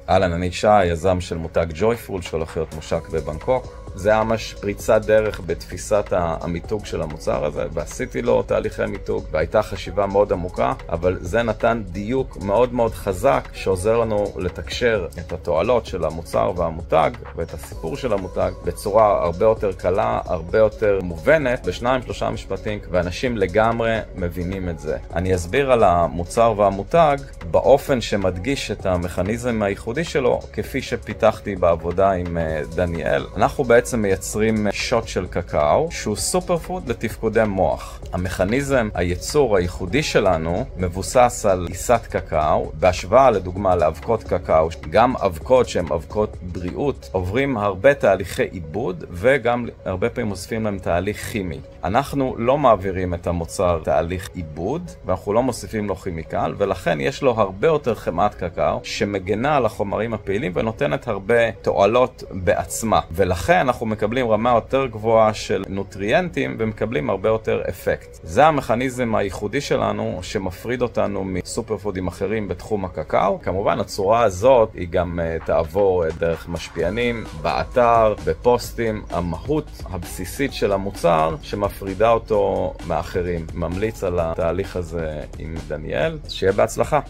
אהלן, אני שי, יזם של מותג ג'ויפול שהולך להיות מושק בבנקוק. זה היה ממש פריצת דרך בתפיסת המיתוג של המוצר הזה, ועשיתי לו תהליכי מיתוג, והייתה חשיבה מאוד עמוקה, אבל זה נתן דיוק מאוד מאוד חזק, שעוזר לנו לתקשר את התועלות של המוצר והמותג, ואת הסיפור של המותג, בצורה הרבה יותר קלה, הרבה יותר מובנת, בשניים-שלושה משפטים, ואנשים לגמרי מבינים את זה. אני אסביר על המוצר והמותג, באופן שמדגיש את המכניזם הייחודי שלו, כפי שפיתחתי בעבודה עם דניאל. אנחנו בעצם מייצרים שוט של קקאו, שהוא סופר פוד לתפקודי מוח. המכניזם, הייצור הייחודי שלנו, מבוסס על עיסת קקאו, בהשוואה לדוגמה לאבקות קקאו. גם אבקות שהן אבקות בריאות, עוברים הרבה תהליכי עיבוד, וגם הרבה פעמים מוסיפים להם תהליך כימי. אנחנו לא מעבירים את המוצר תהליך עיבוד, ואנחנו לא מוסיפים לו כימיקל, ולכן יש לו הרבה יותר חמאת קקאו, שמגנה על החומרים הפעילים ונותנת הרבה תועלות בעצמה. ולכן אנחנו מקבלים רמה יותר גבוהה של נוטריאנטים, ומקבלים הרבה יותר אפקט. זה המכניזם הייחודי שלנו, שמפריד אותנו מסופר פודים אחרים בתחום הקקאו. כמובן, הצורה הזאת היא גם תעבור דרך משפיענים, באתר, בפוסטים. המהות הבסיסית של המוצר שמפרידה אותו מאחרים. ממליץ על התהליך הזה עם דניאל. שיהיה בהצלחה.